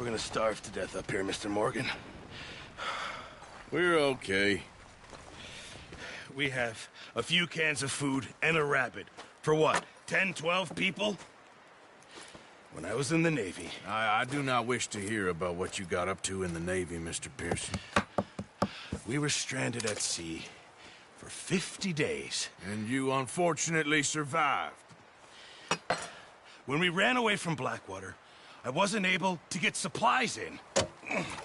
We're gonna starve to death up here, Mr. Morgan. We're okay. We have a few cans of food and a rabbit. For what, 10, 12 people? When I was in the Navy... I do not wish to hear about what you got up to in the Navy, Mr. Pearson. We were stranded at sea for 50 days. And you unfortunately survived. When we ran away from Blackwater, I wasn't able to get supplies in.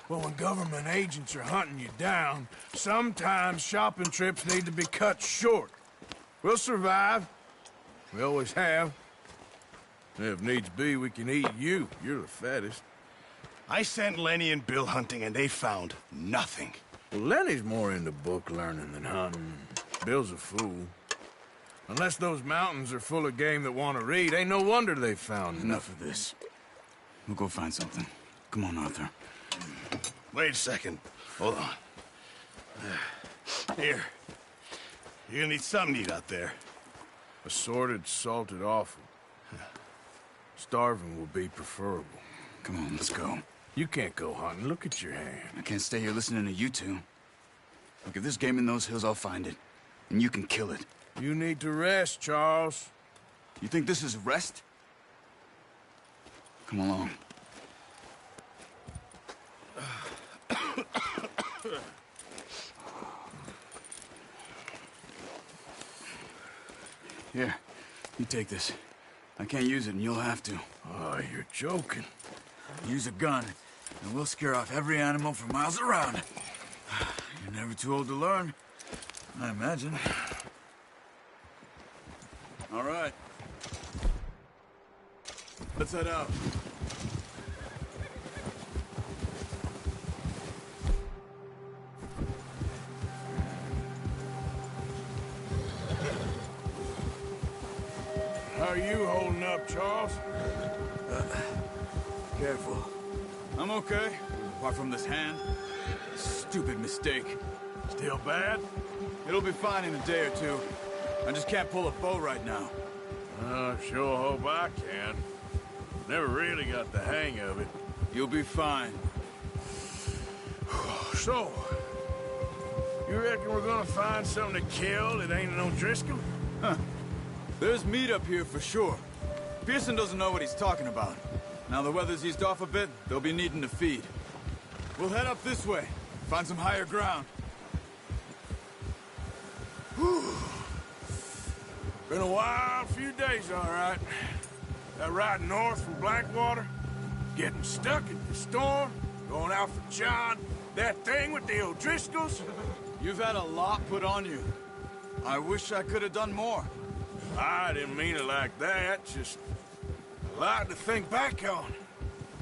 Well, when government agents are hunting you down, sometimes shopping trips need to be cut short. We'll survive. We always have. If needs be, we can eat you. You're the fattest. I sent Lenny and Bill hunting, and they found nothing. Well, Lenny's more into book learning than hunting. Bill's a fool. Unless those mountains are full of game that want to read, ain't no wonder they found Enough of this. We'll go find something. Come on, Arthur. Wait a second. Hold on. Here. You're gonna need something to eat out there. Assorted, salted offal. Starving will be preferable. Come on, let's go. You can't go hunting. Look at your hand. I can't stay here listening to you two. Look, if there's game in those hills, I'll find it. And you can kill it. You need to rest, Charles. You think this is rest? Come along. Here, you take this. I can't use it, and you'll have to. Oh, you're joking. Use a gun, and we'll scare off every animal for miles around. You're never too old to learn, I imagine. All right. Let's head out. How are you holding up, Charles? Careful. I'm okay, apart from this hand. Stupid mistake. Still bad? It'll be fine in a day or two. I just can't pull a bow right now. I sure hope I can. Never really got the hang of it. You'll be fine. So, you reckon we're gonna find something to kill that ain't no Driscoll? Huh. There's meat up here for sure. Pearson doesn't know what he's talking about. Now the weather's eased off a bit, they'll be needing to feed. We'll head up this way, find some higher ground. Whew. Been a wild few days, all right. That ride north from Blackwater, getting stuck in the storm, going out for John, that thing with the O'Driscolls. You've had a lot put on you. I wish I could have done more. I didn't mean it like that, just a lot to think back on.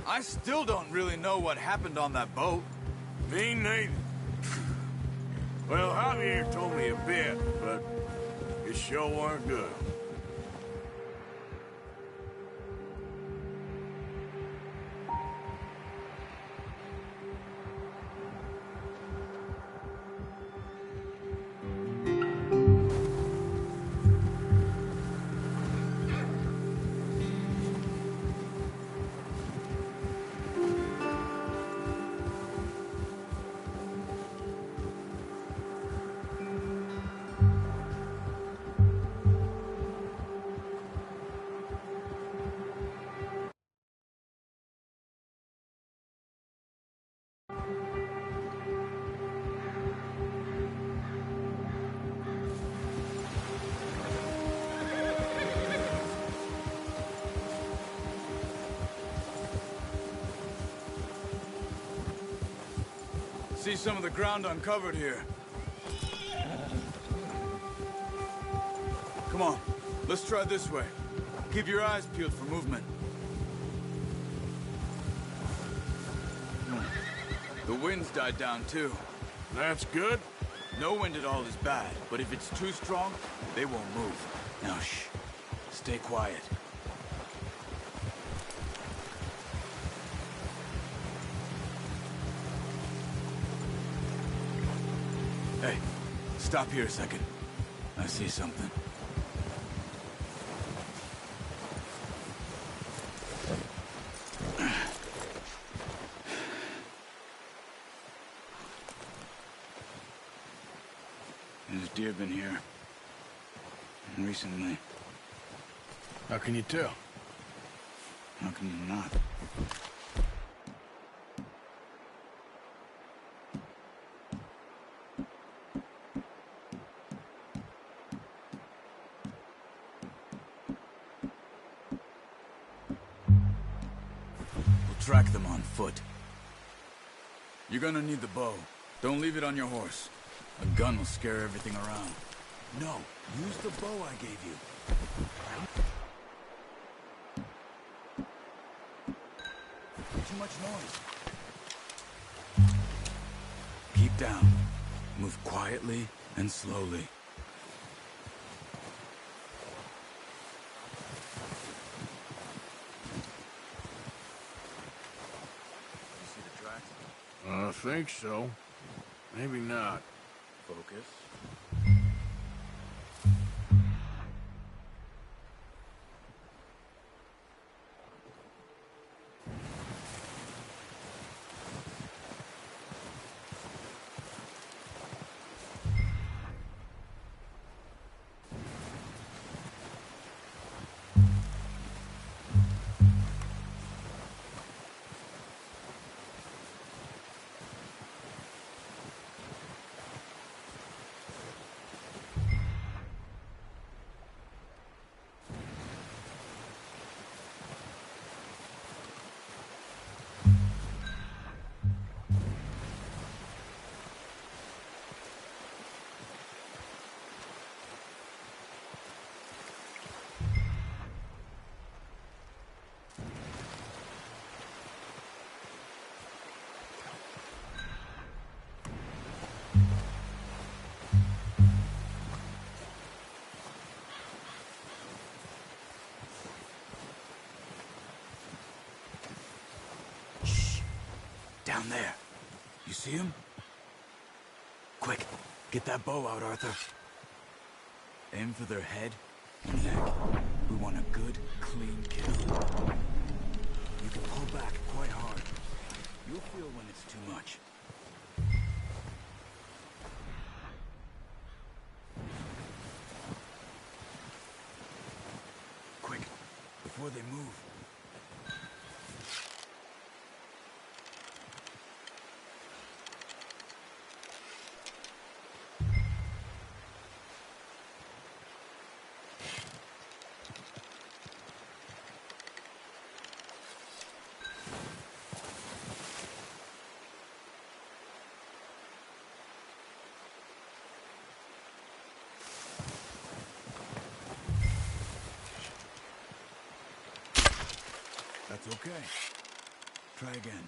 I still don't really know what happened on that boat. Me neither. Well, Javier told me a bit, but it sure weren't good. See some of the ground uncovered here. Come on, let's try this way. Keep your eyes peeled for movement. The wind's died down too. That's good. No wind at all is bad, but if it's too strong, they won't move. Now shh, stay quiet. Hey, stop here a second. I see something. There's deer been here. And recently. How can you tell? How can you not? We'll track them on foot. You're gonna need the bow. Don't leave it on your horse. A gun will scare everything around. No, use the bow I gave you. Too much noise. Keep down. Move quietly and slowly. You see the tracks? I think so. Maybe not. Focus. Down there. You see him? Quick, get that bow out, Arthur. Aim for their head and neck. We want a good, clean kill. You can pull back quite hard. You'll feel when it's too much. Quick, before they move. That's okay. Try again.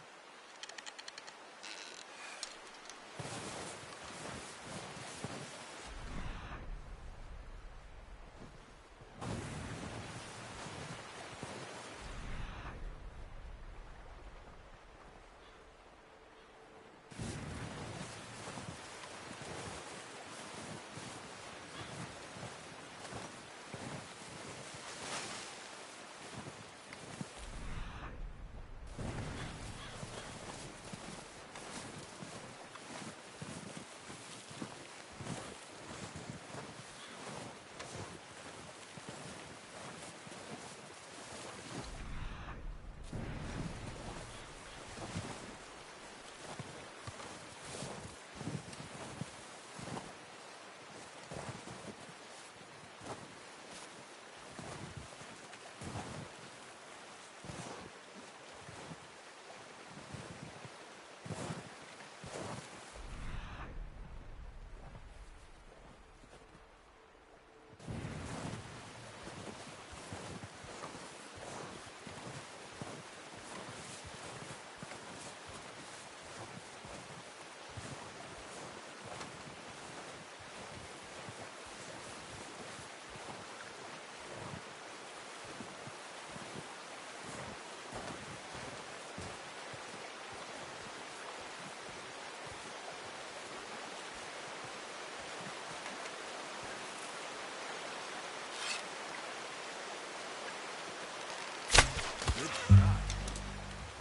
Good shot.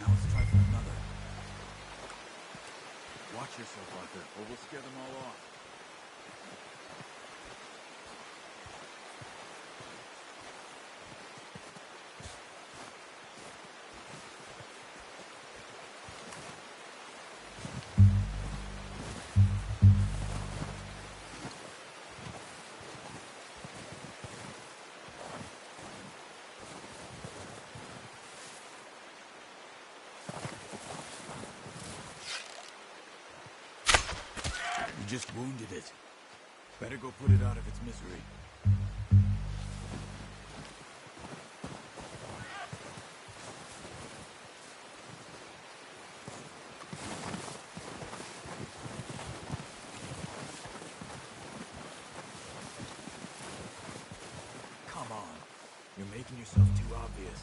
Now let's try for another. Watch yourself, Arthur, or we'll scare them all off. just wounded it. Better go put it out of its misery. Come on. You're making yourself too obvious.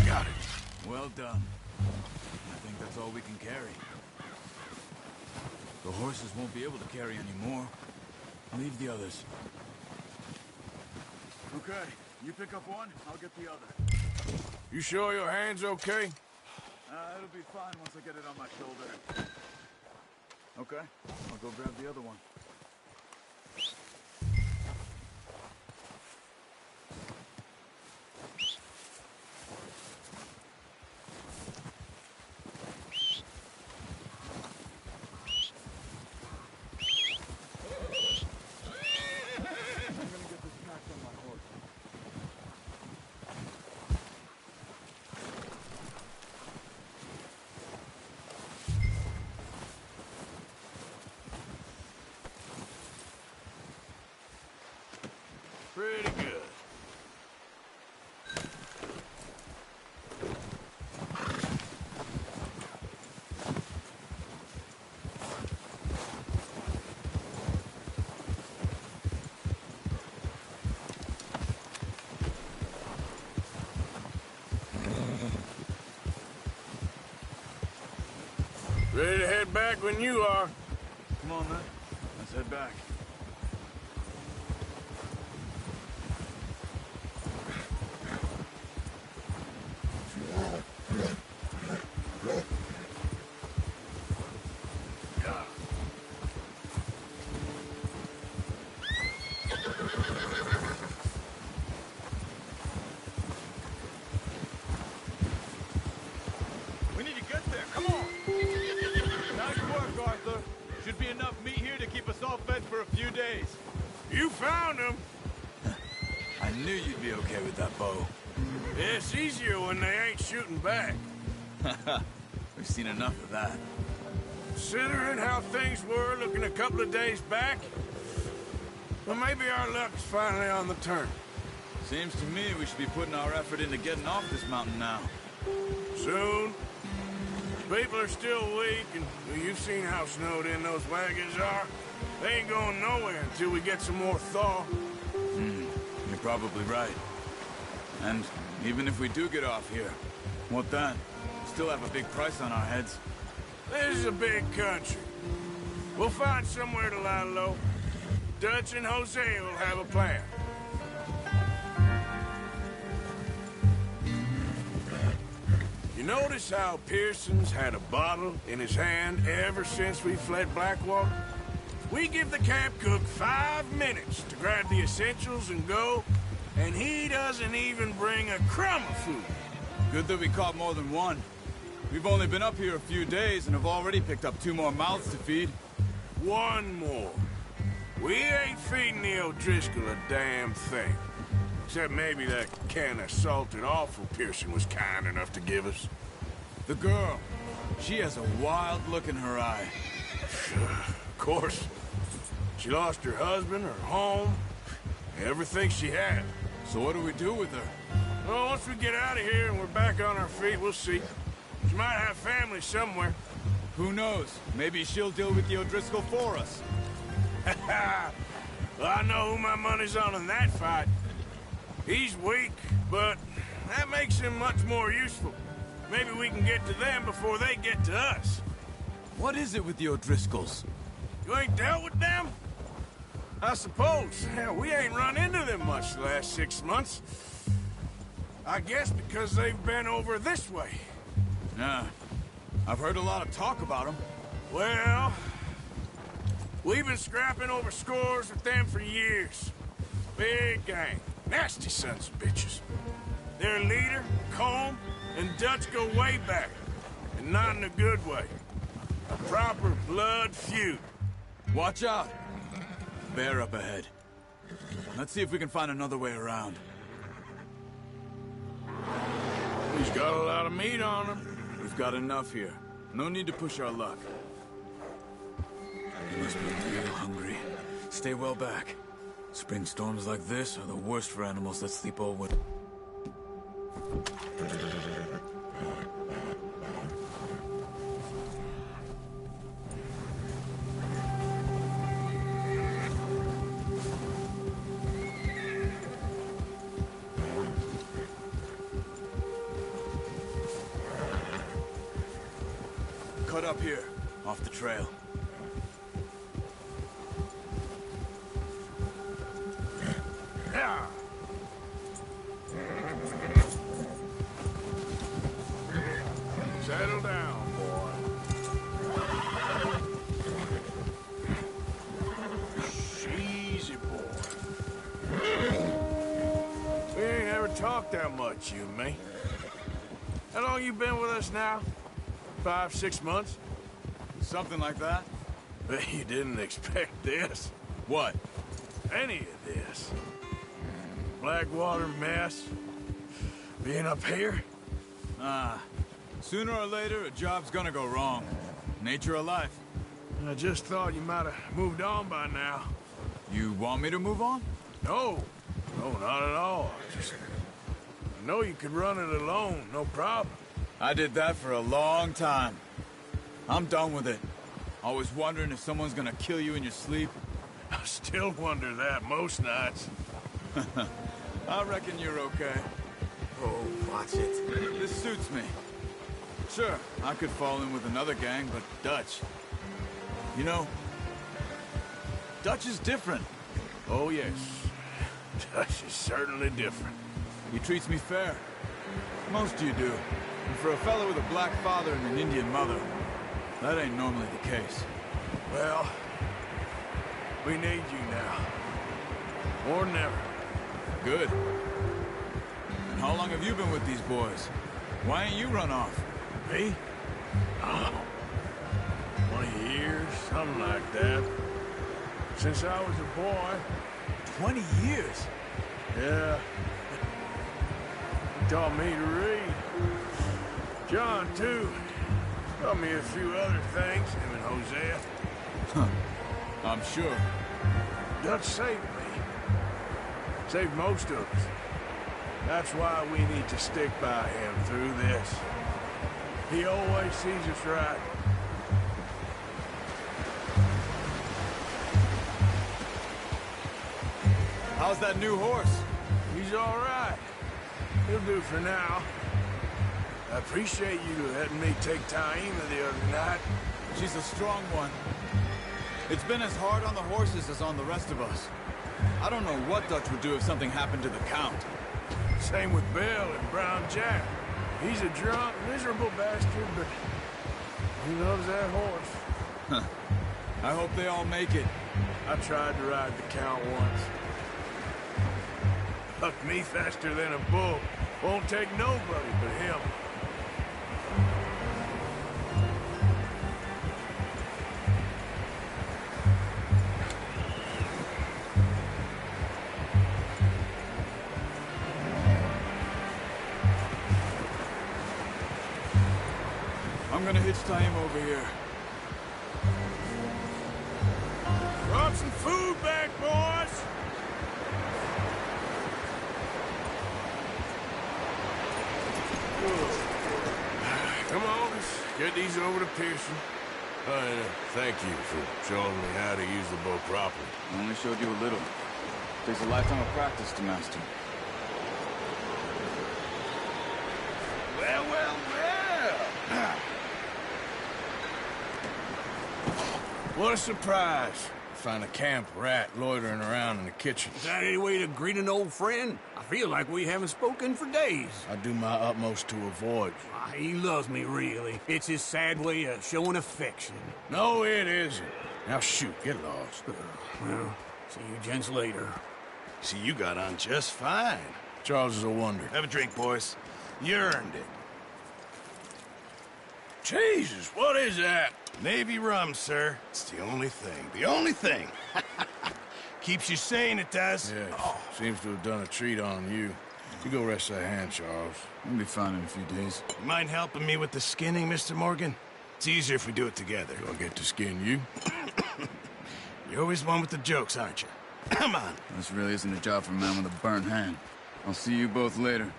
Got it. Well done. I think that's all we can carry. The horses won't be able to carry any more. Leave the others. Okay, you pick up one, I'll get the other. You sure your hand's okay? It'll be fine once I get it on my shoulder. Okay, I'll go grab the other one. Pretty good. Ready to head back when you are. Come on, then. Let's head back. We need to get there. Come on. Nice work, Arthur. Should be enough meat here to keep us all fed for a few days. You found him. I knew you'd be okay with that bow. It's easier when they ain't shooting back. We've seen enough of that. Considering how things were looking a couple of days back, well, maybe our luck's finally on the turn. Seems to me we should be putting our effort into getting off this mountain now. Soon. People are still weak, and well, you've seen how snowed in those wagons are. They ain't going nowhere until we get some more thaw. You're probably right. And even if we do get off here, what then? We still have a big price on our heads. This is a big country. We'll find somewhere to lie low. Dutch and Jose will have a plan. You notice how Pearson's had a bottle in his hand ever since we fled Blackwater? We give the camp cook 5 minutes to grab the essentials and go, and he doesn't even bring a crumb of food. Good that we caught more than one. We've only been up here a few days and have already picked up 2 more mouths to feed. 1 more. We ain't feeding the O'Driscoll a damn thing. Except maybe that can of salted offal Pearson was kind enough to give us. The girl, she has a wild look in her eye. Of course. She lost her husband, her home, everything she had. So what do we do with her? Well, once we get out of here and we're back on our feet, we'll see. She might have family somewhere. Who knows? Maybe she'll deal with the O'Driscoll for us. Well, I know who my money's on in that fight. He's weak, but that makes him much more useful. Maybe we can get to them before they get to us. What is it with the O'Driscolls? You ain't dealt with them? I suppose. Hell, we ain't run into them much the last 6 months. I guess because they've been over this way. Nah. I've heard a lot of talk about them. Well, we've been scrapping over scores with them for years. Big gang. Nasty sons of bitches. Their leader, Colm, and Dutch go way back. And not in a good way. A proper blood feud. Watch out. Bear up ahead. Let's see if we can find another way around. He's got a lot of meat on him. We've got enough here. No need to push our luck. You must be real hungry. Stay well back. Spring storms like this are the worst for animals that sleep all winter. Cut up here, off the trail. Yeah. Settle down, boy. Easy, boy. We ain't ever talked that much, you and me. How long you been with us now? 5, 6 months? Something like that? Bet you didn't expect this. What? Any of this. Blackwater mess. Being up here? Sooner or later, a job's gonna go wrong. Nature of life. I just thought you might have moved on by now. You want me to move on? No. No, not at all. I know you could run it alone, no problem. I did that for a long time. I'm done with it. Always wondering if someone's gonna kill you in your sleep. I still wonder that most nights. I reckon you're okay. Oh, watch it. This suits me. Sure, I could fall in with another gang, but Dutch... You know, Dutch is different. Oh, yes. Dutch is certainly different. He treats me fair. Most of you do. And for a fellow with a black father and an Indian mother, that ain't normally the case. Well, we need you now. More than ever. Good. And how long have you been with these boys? Why ain't you run off? Me? Oh, 20 years, something like that. Since I was a boy. 20 years? Yeah. He taught me to read. John, too. Taught me a few other things, him and Hosea. Huh. I'm sure. Dutch saved me. Saved most of us. That's why we need to stick by him through this. He always sees us right. How's that new horse? He's all right. He'll do for now. I appreciate you letting me take Taima the other night. She's a strong one. It's been as hard on the horses as on the rest of us. I don't know what Dutch would do if something happened to the Count. Same with Bill and Brown Jack. He's a drunk, miserable bastard, but he loves that horse. Huh. I hope they all make it. I tried to ride the Count once. Hucked me faster than a bull. Won't take nobody but him. I'm gonna hitch Taima over here. Brought some food back, boys! Come on, let's get these over to Pearson. Thank you for showing me how to use the bow properly. I only showed you a little. Takes a lifetime of practice to master. Well, well, well! What a surprise. Find a camp rat loitering around in the kitchen. Is that any way to greet an old friend? I Feel like we haven't spoken for days. I do my utmost to avoid you. Ah, he loves me, really. It's his sad way of showing affection. No, it isn't. Now shoot, get lost. Well, see you gents later. See, you got on just fine. Charles is a wonder. Have a drink, boys. You earned it. Jesus, what is that? Navy rum, sir. It's the only thing. The only thing. Keeps you sane, it does. Yeah, seems to have done a treat on you. You go rest that hand, Charles. We'll be fine in a few days. You mind helping me with the skinning, Mr. Morgan? It's easier if we do it together. Do I get to skin you? You're always one with the jokes, aren't you? Come on. This really isn't a job for a man with a burnt hand. I'll see you both later.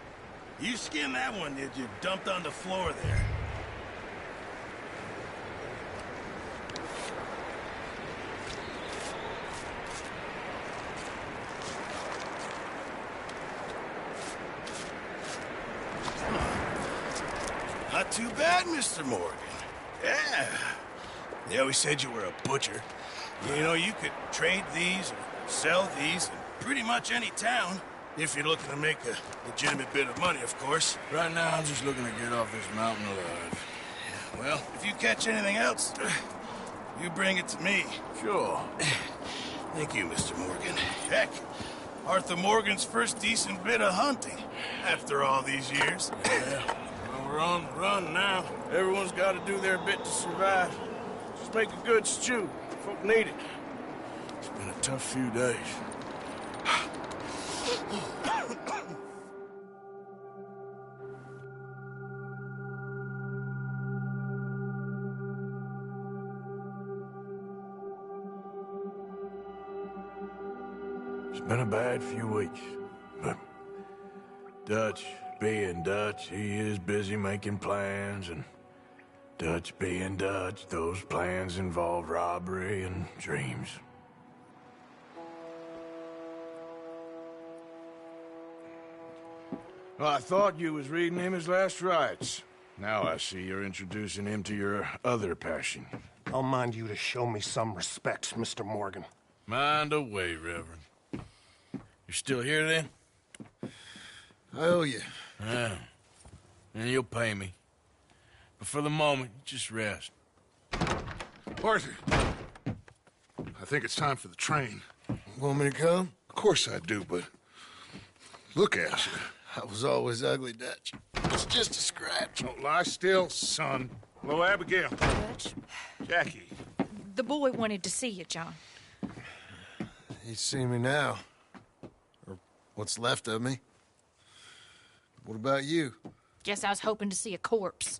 You skinned that one that you dumped on the floor there. Not too bad, Mr. Morgan. Yeah. They always said you were a butcher. You know, you could trade these or sell these in pretty much any town. If you're looking to make a legitimate bit of money, of course. Right now, I'm just looking to get off this mountain alive. Well, if you catch anything else, you bring it to me. Sure. Thank you, Mr. Morgan. Heck, Arthur Morgan's first decent bit of hunting after all these years. Yeah. Well, we're on the run now. Everyone's got to do their bit to survive. Just make a good stew. Folk need it. It's been a tough few days. It's been a bad few weeks, but Dutch being Dutch, he is busy making plans, and Dutch being Dutch, those plans involve robbery and dreams. Well, I thought you was reading him his last rites. Now I see you're introducing him to your other passion. I'll mind you to show me some respect, Mr. Morgan. Mind away, Reverend. You're still here, then? I owe you. Yeah. And you'll pay me. But for the moment, just rest. Arthur, I think it's time for the train. Want me to come? Of course I do, but look at you. I was always ugly, Dutch. It's just a scratch. Don't lie still, son. Hello, Abigail. Dutch, Jackie. the boy wanted to see you, John. He's seen me now. Or what's left of me. What about you? Guess I was hoping to see a corpse.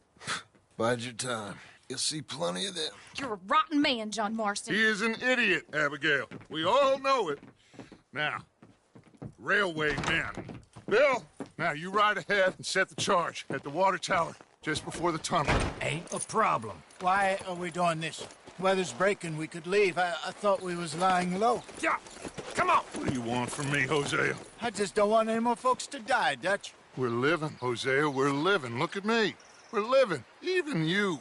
Bide your time. You'll see plenty of them. You're a rotten man, John Marston. He is an idiot, Abigail. We all know it. Now, railway men. Bill, now you ride ahead and set the charge at the water tower just before the tunnel. Ain't a problem. Why are we doing this? Weather's breaking. We could leave. I thought we was lying low. Yeah, come on. What do you want from me, Hosea? I just don't want any more folks to die, Dutch. We're living, Hosea. We're living. Look at me. We're living. Even you.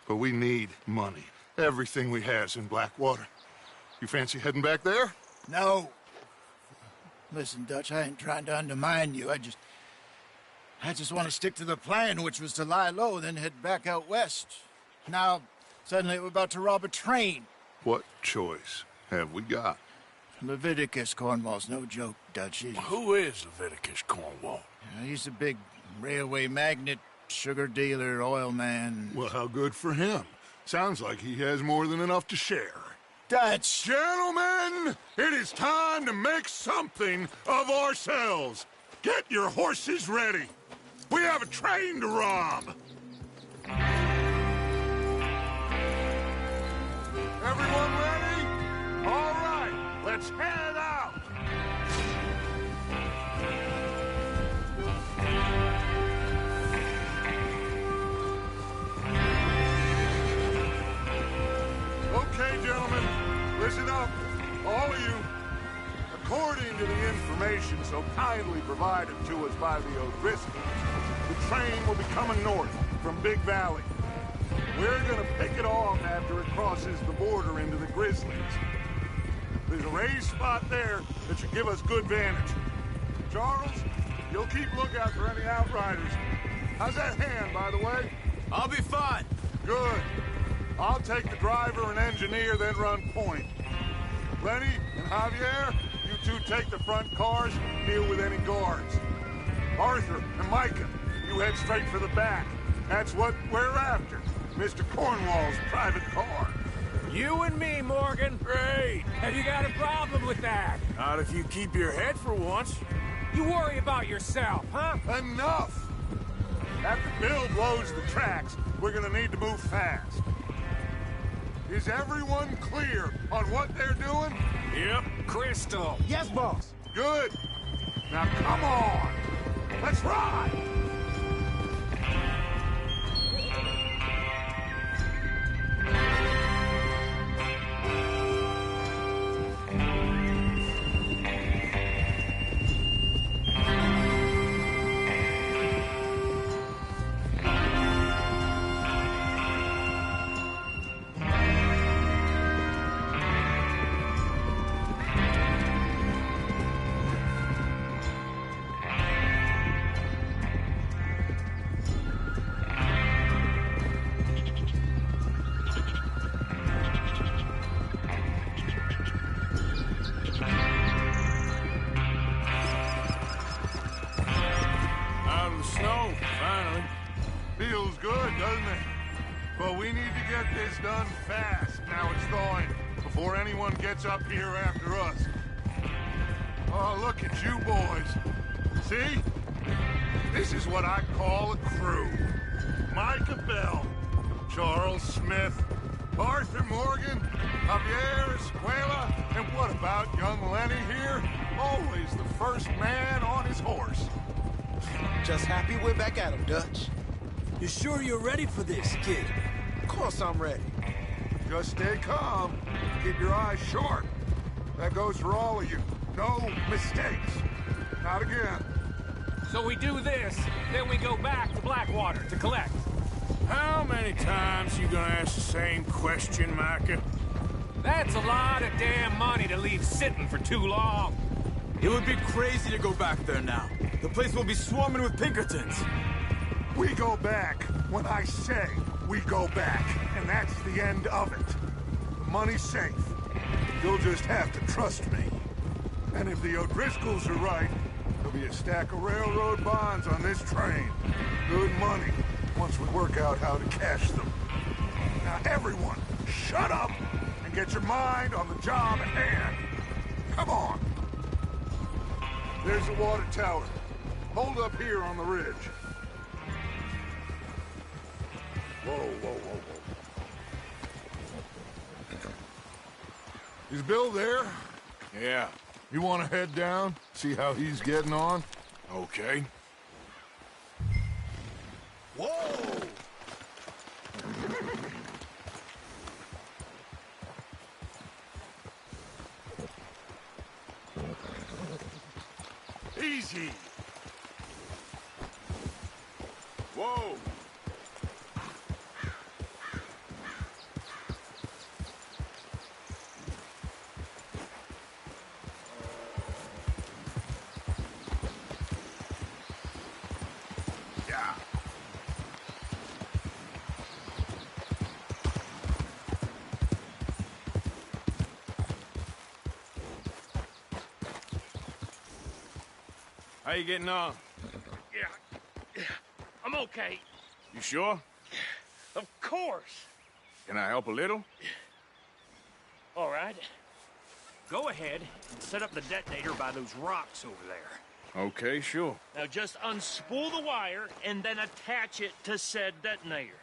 But we need money. Everything we has in Blackwater. You fancy heading back there? No. Listen, Dutch, I ain't trying to undermine you. I just want to stick to the plan, which was to lie low, then head back out west. Now, suddenly we're about to rob a train. What choice have we got? Leviticus Cornwall's no joke, Dutch. Who is Leviticus Cornwall? He's a big railway magnate, sugar dealer, oil man. Well, how good for him. Sounds like he has more than enough to share. Dutch! Gentlemen, it is time to make something of ourselves. Get your horses ready. We have a train to rob. Everyone ready? All right, let's head out. Okay, gentlemen, listen up, all of you. According to the information so kindly provided to us by the O'Driscolls, the train will be coming north from Big Valley. We're gonna pick it off after it crosses the border into the Grizzlies. There's a raised spot there that should give us good vantage. Charles, You'll keep lookout for any outriders. How's that hand, by the way? I'll be fine. Good. I'll take the driver and engineer, then run point. Lenny and Javier, you two take the front cars, deal with any guards. Arthur and Micah, you head straight for the back. That's what we're after. Mr. Cornwall's private car. You and me, Morgan. Great. Have you got a problem with that? Not if you keep your head for once. You worry about yourself, huh? Enough! After Bill blows the tracks, we're gonna need to move fast. Is everyone clear on what they're doing? Yep. Crystal. Yes, boss. Good. Now come on. Let's ride. Out of the snow, finally. Feels good, doesn't it? But we need to get this done fast. Now it's thawing, before anyone gets up here after us. Oh, look at you boys. See? This is what I call a crew. Micah Bell, Charles Smith, Arthur Morgan, Javier Escuela, and what about young Lenny here? Always the first man on his horse. Just happy we're back at him, Dutch. You sure you're ready for this, kid? Of course I'm ready. Just stay calm. Keep your eyes sharp. That goes for all of you. No mistakes. Not again. So we do this, then we go back to Blackwater to collect. How many times you gonna ask the same question, Micah? That's a lot of damn money to leave sitting for too long. It would be crazy to go back there now. The place will be swarming with Pinkertons. We go back when I say we go back, and that's the end of it. The money's safe. You'll just have to trust me. And if the O'Driscolls are right, there'll be a stack of railroad bonds on this train. Good money, once we work out how to cash them. Now everyone, shut up and get your mind on the job at hand. Come on. There's the water tower. Hold up here on the ridge. Whoa, whoa, whoa, whoa. Is Bill there? Yeah. You want to head down, see how he's getting on? Okay. Whoa! Easy. Whoa! Yeah. How you getting on? Yeah, I'm okay. You sure? Of course. Can I help a little? All right. Go ahead and set up the detonator by those rocks over there. Okay, sure. Now just unspool the wire and then attach it to said detonator.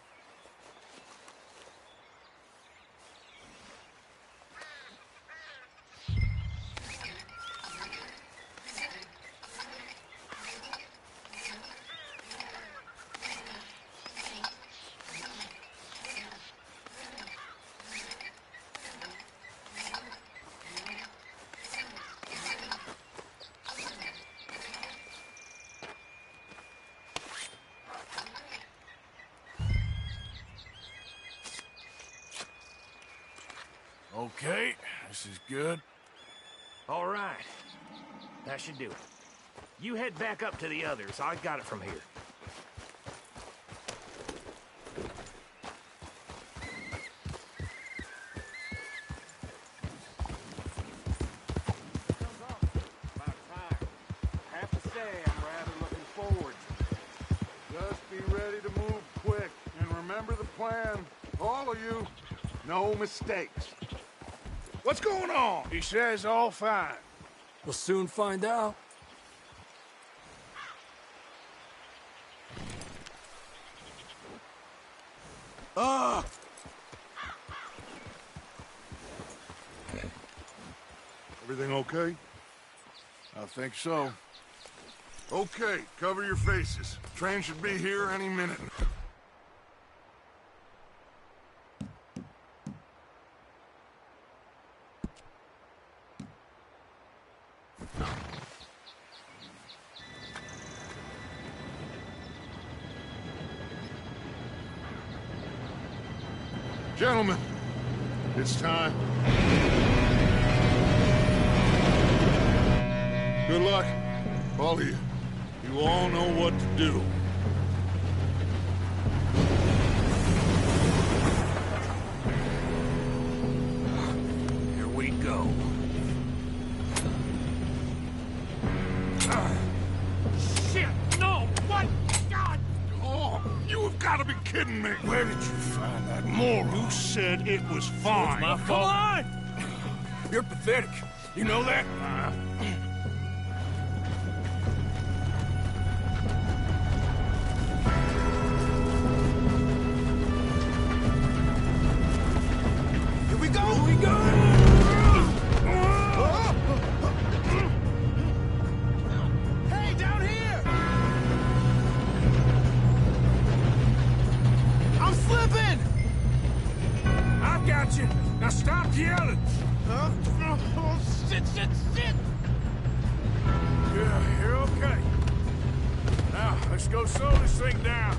Okay, this is good. All right. That should do it. You head back up to the others. I got it from here. Just be ready to move quick, and remember the plan. All of you, no mistakes. What's going on? He says all fine. We'll soon find out. Everything okay? I think so. Okay, cover your faces. Train should be here any minute. Gentlemen, it's time. Good luck, all of you. You all know what to do. Here we go. Shit! No! What? God! Oh, you have got to be kidding me. Where did you find that moron? You said it was fine. My fault. Come on! You're pathetic. You know that? Here we go! Here we go! Hey, down here! I'm slipping! I've got you. Now stop yelling. Oh, shit, shit, shit! Yeah, you're okay. Now, let's go slow this thing down.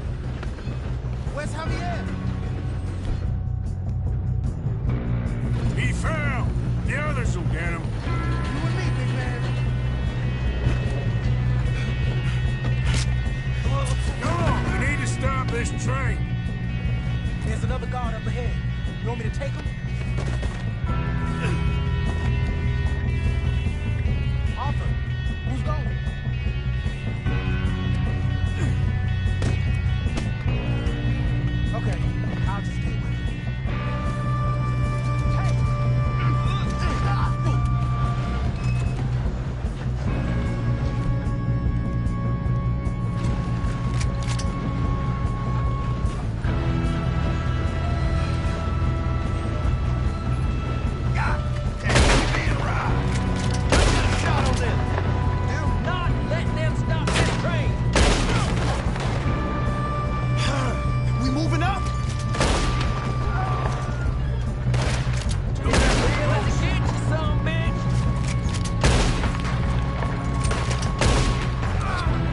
Where's Javier? He fell. The others will get him. You and me, big man. Come on, we need to stop this train. There's another guard up ahead. You want me to take him? Arthur, who's going? Okay, I'll just get with you. Hey! We moving up?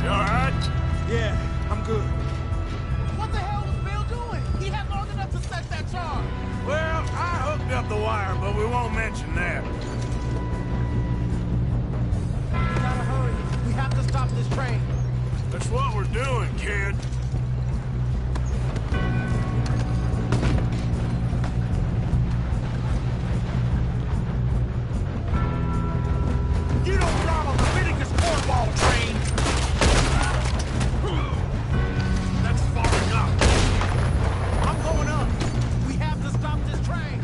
You all right? Yeah, I'm good. What the hell was Bill doing? He had long enough to set that charge. Well, I hooked up the wire, but we won't mention that. We gotta hurry. We have to stop this train. That's what we're doing, kid. You don't drive a Leviticus cornball train. That's far enough. I'm going up. We have to stop this train.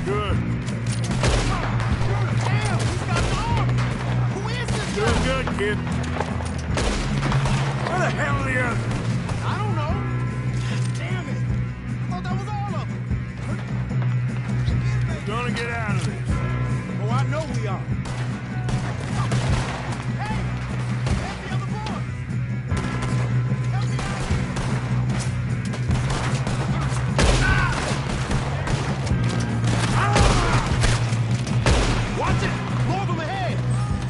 Good. Damn, he's got an arm! Who is this guy? Doing good, kid. Where the hell are the others? I don't know. Damn it! I thought that was all of them. We're gonna get out of this. Oh, I know we are. Hey! That's the other boy! Help me out here! Watch it! More of them ahead!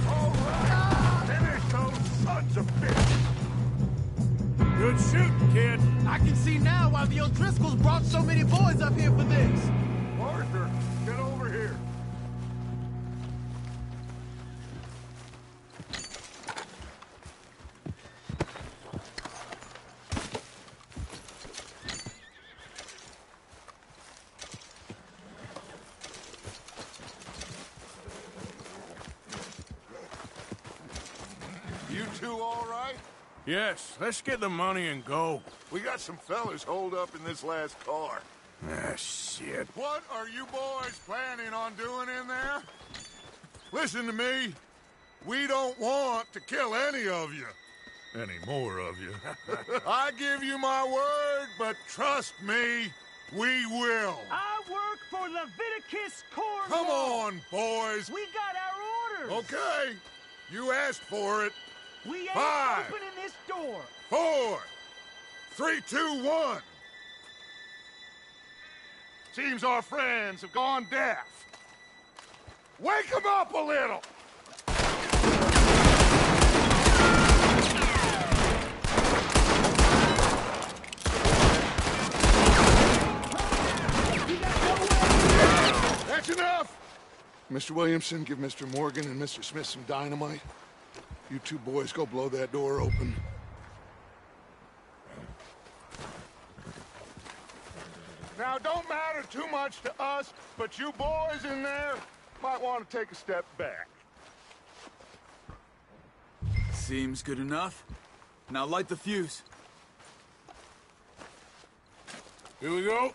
All right! Finish those sons of bitches! Good shooting, kid. I can see now why the O'Driscolls brought so many boys up here for this. Arthur, get over here. You two all right? Yes, let's get the money and go. We got some fellas holed up in this last car. Ah, shit. What are you boys planning on doing in there? Listen to me. We don't want to kill any of you. Any more of you. I give you my word, but trust me, we will. I work for Leviticus Corps. Come on, boys. We got our orders. Okay. You asked for it. We ain't 5, opening this door. 4, 3, 2, 1. Seems our friends have gone deaf. Wake them up a little! That's enough! Mr. Williamson, give Mr. Morgan and Mr. Smith some dynamite. You two boys go blow that door open. Now, don't matter too much to us, but you boys in there might want to take a step back. Seems good enough. Now light the fuse. Here we go.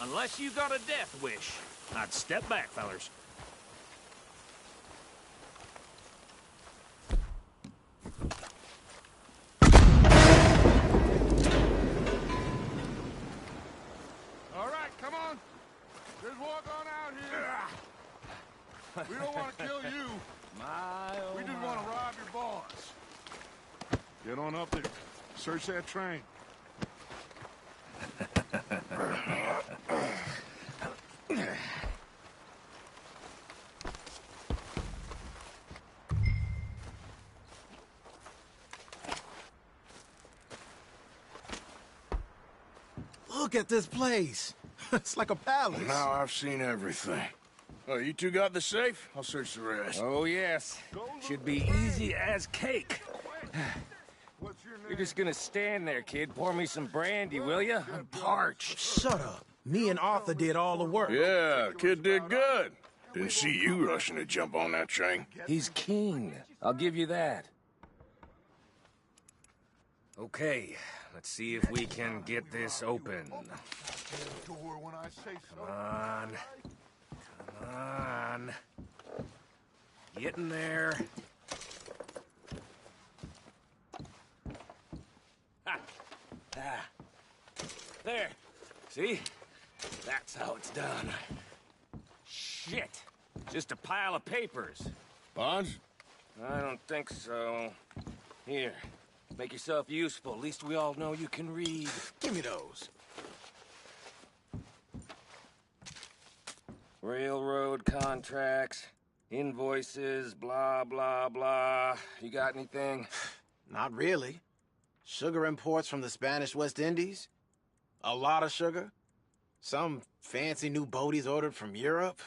Unless you got a death wish, I'd step back, fellers. All right, come on. Just walk on out here. We don't want to kill you. We just want to rob your boss. Get on up there. Search that train. Look at this place. It's like a palace. Now I've seen everything. Oh, you two got the safe? I'll search the rest. Oh, yes. Should be easy as cake. What's your name? You're just gonna stand there, kid. Pour me some brandy, will you? I'm parched. Shut up. Me and Arthur did all the work. Yeah, kid did good. Didn't see you rushing to jump on that train. He's king. I'll give you that. Okay, let's see if we can get this open. Door when I say so. Come on. Come on. Get in there. Ha! Ah. There. See? That's how it's done. Shit. Just a pile of papers. Bonds? I don't think so. Here. Make yourself useful. At least we all know you can read. Give me those. Railroad contracts, invoices, blah, blah, blah. You got anything? Not really. Sugar imports from the Spanish West Indies. A lot of sugar. Some fancy new boat he's ordered from Europe.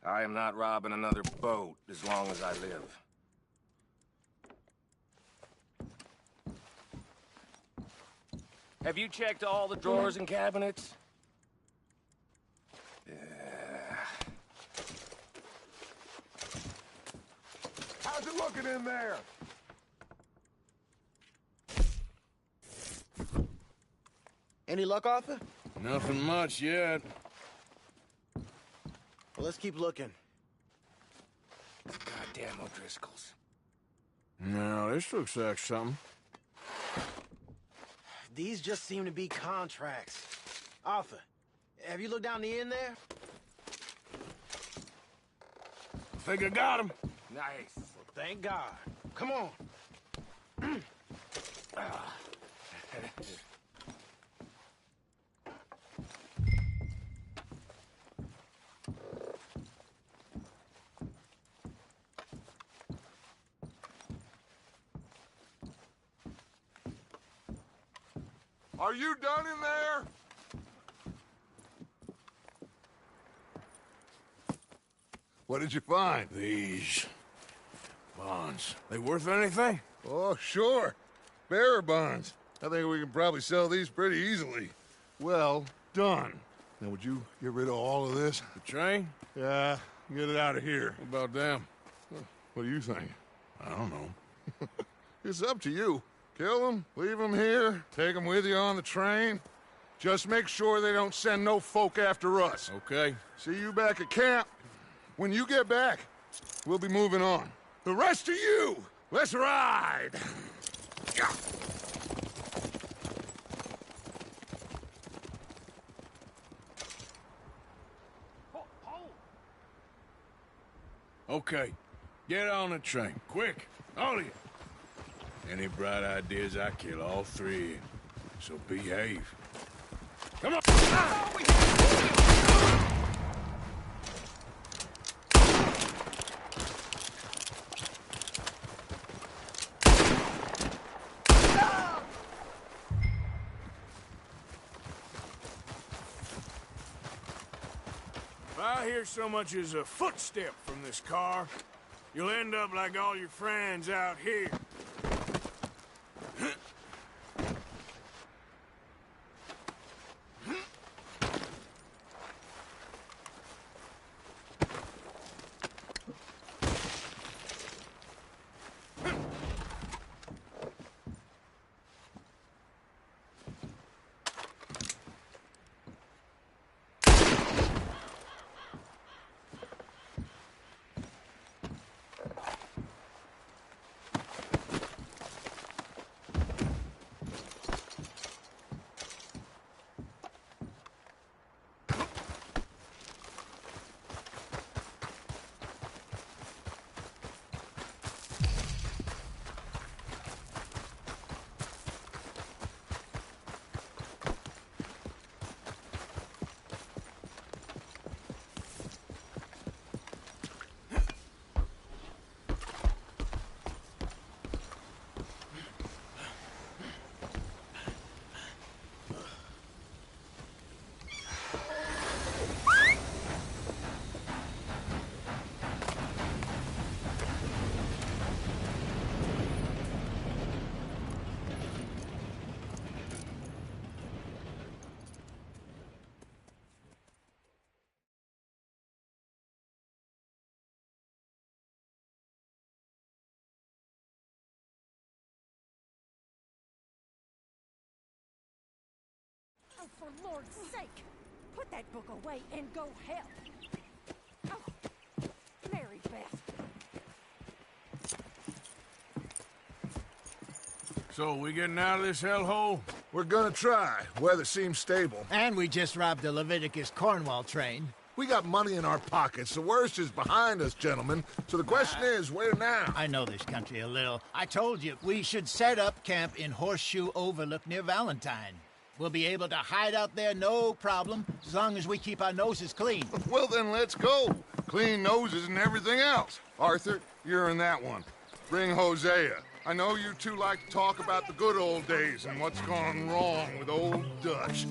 I am not robbing another boat as long as I live. Have you checked all the drawers and cabinets? How's it looking in there? Any luck, Arthur? Nothing much yet. Well, let's keep looking. Goddamn O'Driscolls. No, this looks like something. These just seem to be contracts. Arthur, have you looked down the end there? I think I got him. Nice. Well, thank God. Come on. Are you done in there? What did you find? These bonds. They worth anything? Oh, sure. Bearer bonds. I think we can probably sell these pretty easily. Well done. Now, would you get rid of all of this? The train? Yeah, get it out of here. What about them? What do you think? I don't know. It's up to you. Kill them, leave them here, take them with you on the train. Just make sure they don't send no folk after us. Okay. See you back at camp. When you get back, we'll be moving on. The rest of you, let's ride! Okay. Get on the train. Quick. All of you. Any bright ideas, I kill all three. So behave. Come on! If I hear so much as a footstep from this car, you'll end up like all your friends out here. Oh, for Lord's sake! Put that book away and go help! Oh, Mary Beth. So, we getting out of this hellhole? We're gonna try. Weather seems stable. And we just robbed the Leviticus Cornwall train. We got money in our pockets. The worst is behind us, gentlemen. So the question is, where now? I know this country a little. I told you, we should set up camp in Horseshoe Overlook near Valentine. We'll be able to hide out there, no problem, as long as we keep our noses clean. Well, then let's go. Clean noses and everything else. Arthur, you're in that one. Bring Hosea. I know you two like to talk about the good old days and what's gone wrong with old Dutch.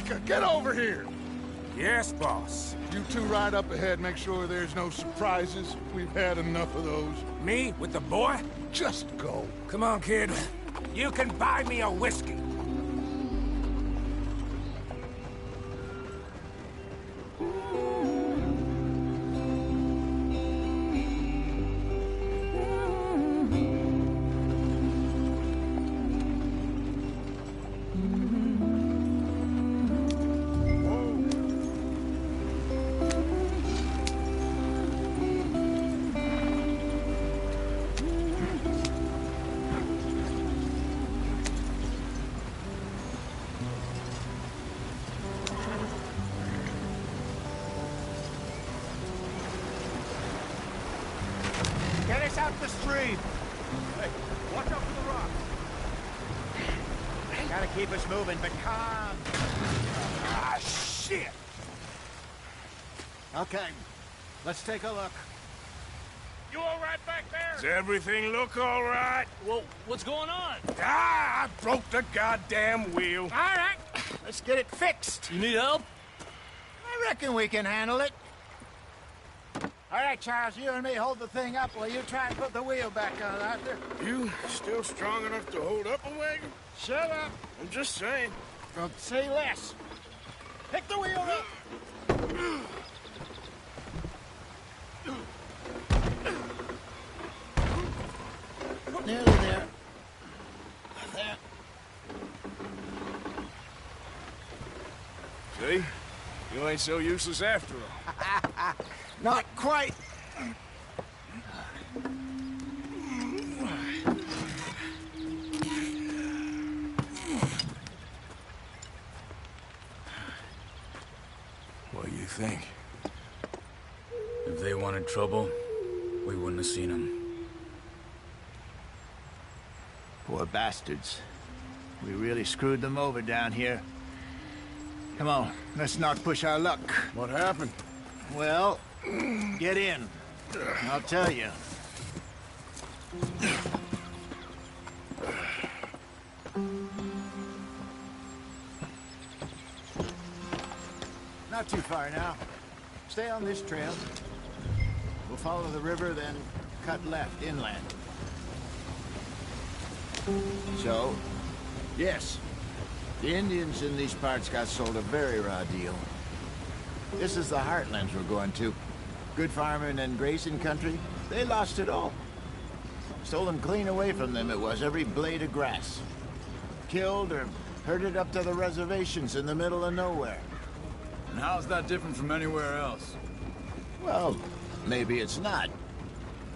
Micah, get over here! Yes, boss. You two ride up ahead, make sure there's no surprises. We've had enough of those. Me with the boy? Just go. Come on, kid. You can buy me a whiskey. Get us out the stream. Hey, watch out for the rocks. Gotta keep us moving, but calm. Ah, shit! Okay, let's take a look. You all right back there? Does everything look all right? Well, what's going on? Ah, I broke the goddamn wheel. All right, let's get it fixed. You need help? I reckon we can handle it. All right, Charles, you and me hold the thing up while you try and put the wheel back on, Arthur. You still strong enough to hold up a wagon? Shut up. I'm just saying. Don't say less. Pick the wheel up. Nearly there. There. See? You ain't so useless after all. Not quite. What do you think? If they wanted trouble, we wouldn't have seen them. Poor bastards. We really screwed them over down here. Come on, let's not push our luck. What happened? Well, get in. I'll tell you. Not too far now. Stay on this trail. We'll follow the river, then cut left inland. So, yes, the Indians in these parts got sold a very raw deal. This is the heartlands we're going to. Good farming and grazing country, they lost it all. Stolen clean away from them it was, every blade of grass. Killed or herded up to the reservations in the middle of nowhere. And how's that different from anywhere else? Well, maybe it's not.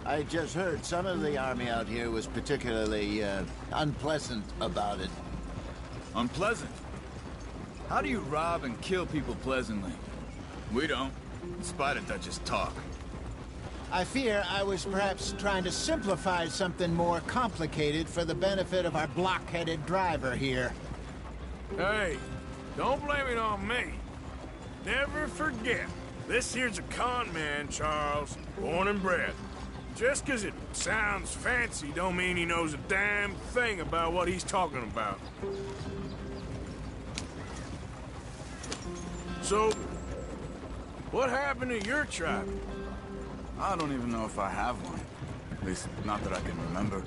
I just heard some of the army out here was particularly, unpleasant about it. Unpleasant? How do you rob and kill people pleasantly? We don't, in spite of Dutch's talk. I fear I was perhaps trying to simplify something more complicated for the benefit of our block-headed driver here. Hey, don't blame it on me. Never forget, this here's a con man, Charles, born and bred. Just 'cause it sounds fancy don't mean he knows a damn thing about what he's talking about. So, what happened to your tribe? I don't even know if I have one. At least, not that I can remember.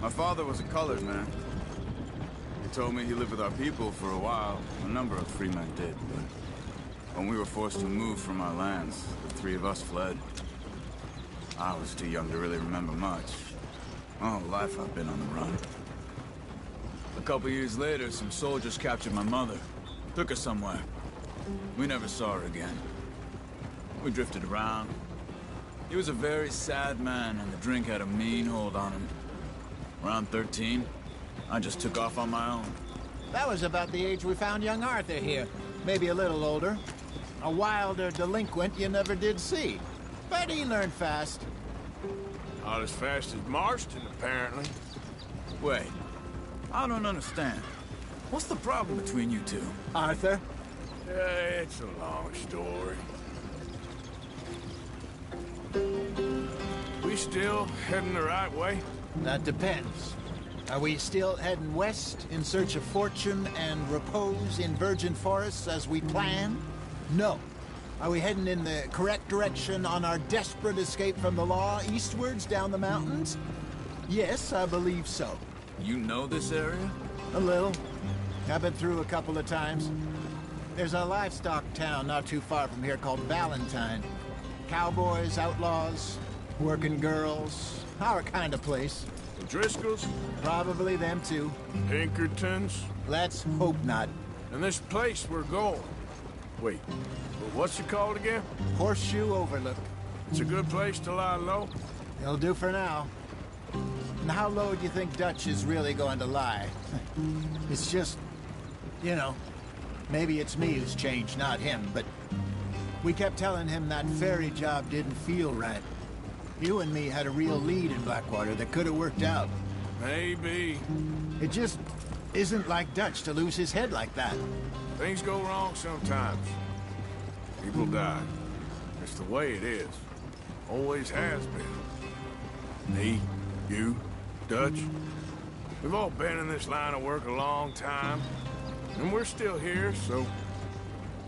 My father was a colored man. He told me he lived with our people for a while. A number of free men did, but when we were forced to move from our lands, the three of us fled. I was too young to really remember much. My whole life I've been on the run. A couple years later, some soldiers captured my mother. Took her somewhere. We never saw her again. We drifted around. He was a very sad man, and the drink had a mean hold on him. Around 13, I just took off on my own. That was about the age we found young Arthur here. Maybe a little older. A wilder delinquent you never did see. But he learned fast. Not as fast as Marston, apparently. Wait, I don't understand. What's the problem between you two? Arthur? It's a long story. We still heading the right way? That depends. Are we still heading west in search of fortune and repose in virgin forests as we planned? No. Are we heading in the correct direction on our desperate escape from the law eastwards down the mountains? Yes, I believe so. You know this area? A little. I've been through a couple of times. There's a livestock town not too far from here called Valentine. Cowboys, outlaws, working girls, our kind of place. The Driscolls? Probably them too. Pinkertons? Let's hope not. And this place we're going. Wait, what's it called again? Horseshoe Overlook. It's a good place to lie low? It'll do for now. And how low do you think Dutch is really going to lie? It's just, you know, maybe it's me who's changed, not him, but we kept telling him that ferry job didn't feel right. You and me had a real lead in Blackwater that could have worked out. Maybe. It just isn't like Dutch to lose his head like that. Things go wrong sometimes. People die. It's the way it is. Always has been. Me, you, Dutch. We've all been in this line of work a long time. And we're still here, so...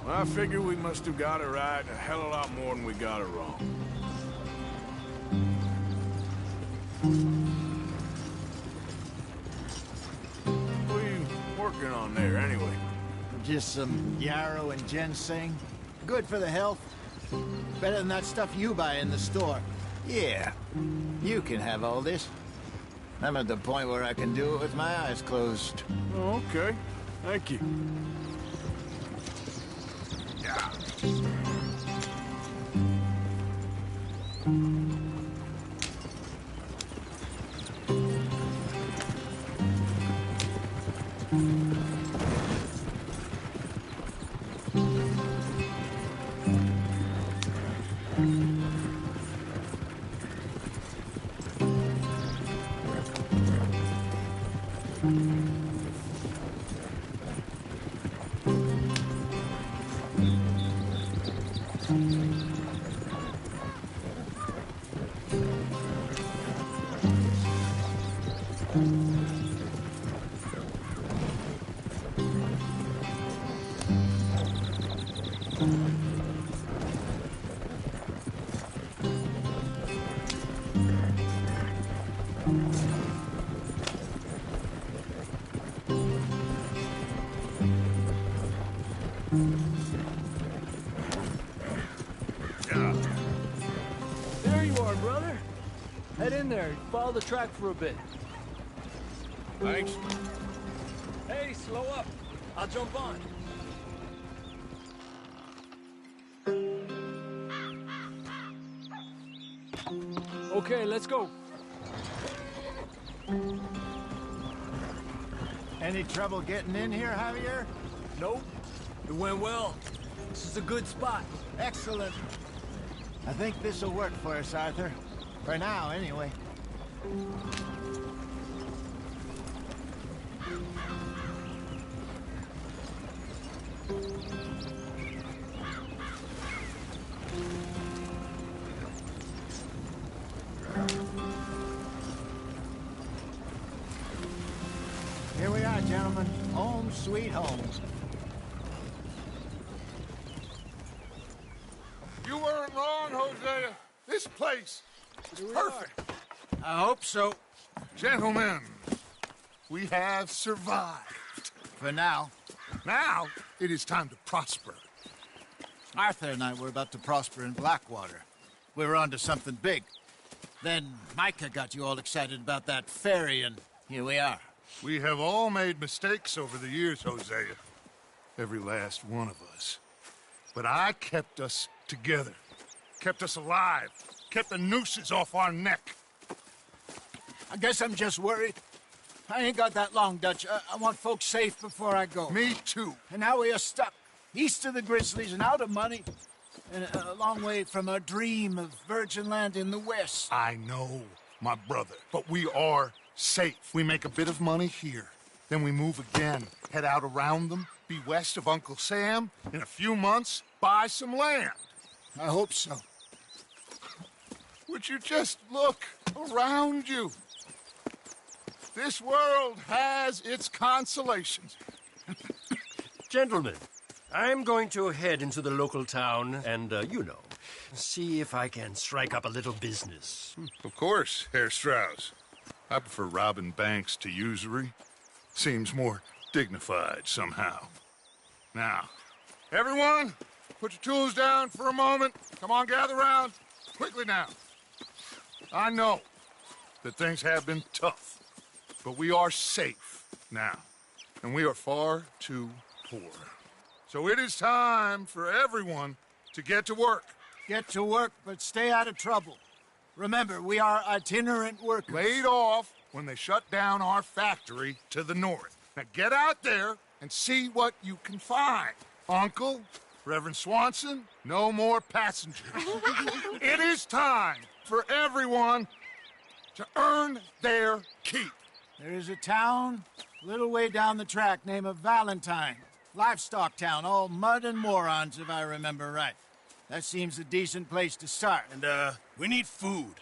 I figure we must have got it right a hell of a lot more than we got it wrong. What are you working on there, anyway? Just some yarrow and ginseng. Good for the health. Better than that stuff you buy in the store. Yeah, you can have all this. I'm at the point where I can do it with my eyes closed. Oh, okay. Thank you. Yeah. There you are, brother. Head in there. Follow the track for a bit. Thanks. Hey, slow up. I'll jump on. Okay, let's go. Any trouble getting in here, Javier? Nope. It went well. This is a good spot. Excellent. I think this'll work for us, Arthur. For now, anyway. Here we are, gentlemen. Home sweet home. You weren't wrong, Hosea. This place is perfect. I hope so. Gentlemen, we have survived. For now. Now, it is time to prosper. Arthur and I were about to prosper in Blackwater. We were onto something big. Then Micah got you all excited about that ferry, and here we are. We have all made mistakes over the years, Hosea. Every last one of us. But I kept us together. Kept us alive. Kept the nooses off our neck. I guess I'm just worried. I ain't got that long, Dutch. I want folks safe before I go. Me too. And now we are stuck. East of the Grizzlies and out of money. And a long way from our dream of virgin land in the west. I know, my brother. But we are safe. We make a bit of money here. Then we move again. Head out around them. Be west of Uncle Sam. In a few months, buy some land. I hope so. Would you just look around you? This world has its consolations. Gentlemen, I'm going to head into the local town and, see if I can strike up a little business. Of course, Herr Strauss. I prefer robbing banks to usury. Seems more dignified somehow. Now, everyone, put your tools down for a moment. Come on, gather round. Quickly now. I know that things have been tough, but we are safe now, and we are far too poor. So it is time for everyone to get to work. Get to work, but stay out of trouble. Remember, we are itinerant workers. Laid off when they shut down our factory to the north. Now get out there and see what you can find. Uncle, Reverend Swanson, no more passengers. It is time for everyone to earn their keep. There is a town a little way down the track named Valentine. Livestock town, all mud and morons, if I remember right. That seems a decent place to start. And, we need food.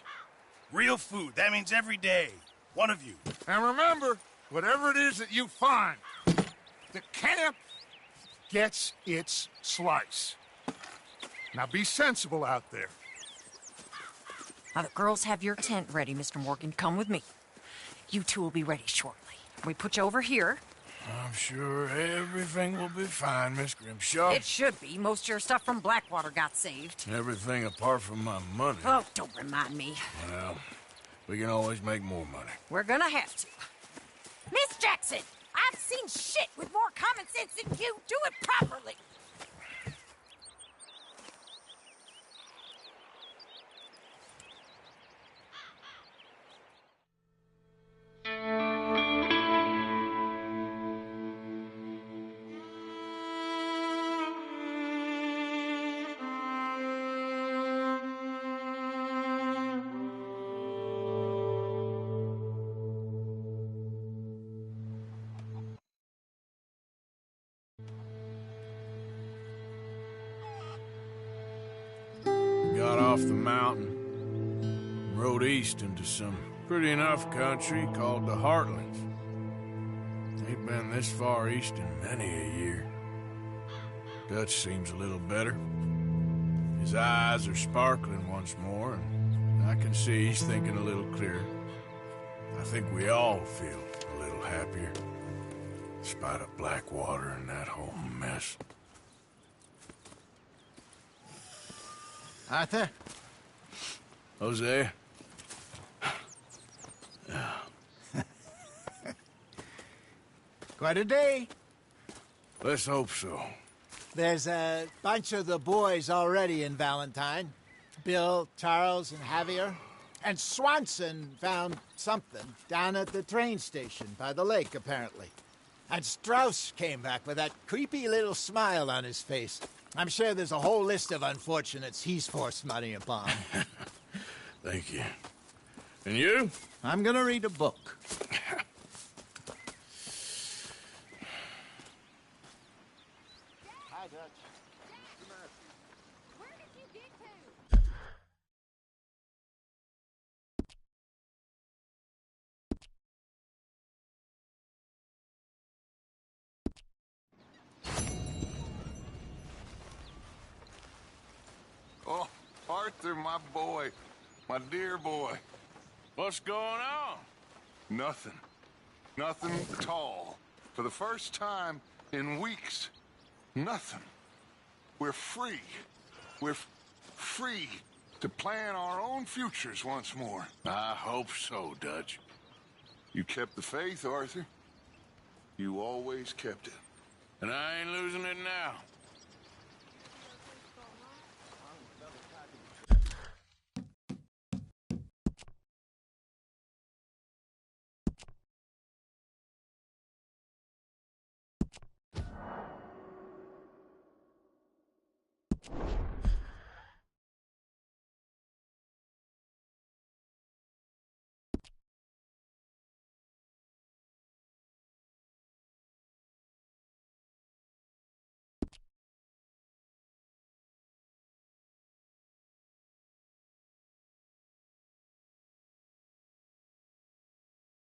Real food. That means every day. One of you. And remember, whatever it is that you find, the camp gets its slice. Now be sensible out there. Now, the girls have your tent ready, Mr. Morgan. Come with me. You two will be ready shortly. We put you over here. I'm sure everything will be fine, Miss Grimshaw. It should be. Most of your stuff from Blackwater got saved. Everything apart from my money. Oh, don't remind me. Well, we can always make more money. We're gonna have to. Miss Jackson, I've seen shit with more common sense than you. Do it properly. Got off the mountain, and rode east into some pretty enough country called the Heartlands. Ain't been this far east in many a year. Dutch seems a little better. His eyes are sparkling once more, and I can see he's thinking a little clearer. I think we all feel a little happier, in spite of Blackwater and that whole mess. Arthur? Hosea? Quite a day. Let's hope so. There's a bunch of the boys already in Valentine. Bill, Charles, and Javier. And Swanson found something down at the train station by the lake, apparently. And Strauss came back with that creepy little smile on his face. I'm sure there's a whole list of unfortunates he's forced money upon. Thank you. And you? I'm gonna read a book. Hi, Dutch. Where did you get to? Oh, Arthur, my boy. My dear boy. What's going on? Nothing. Nothing at all. For the first time in weeks, nothing. We're free. We're free to plan our own futures once more. I hope so, Dutch. You kept the faith, Arthur. You always kept it. And I ain't losing it now.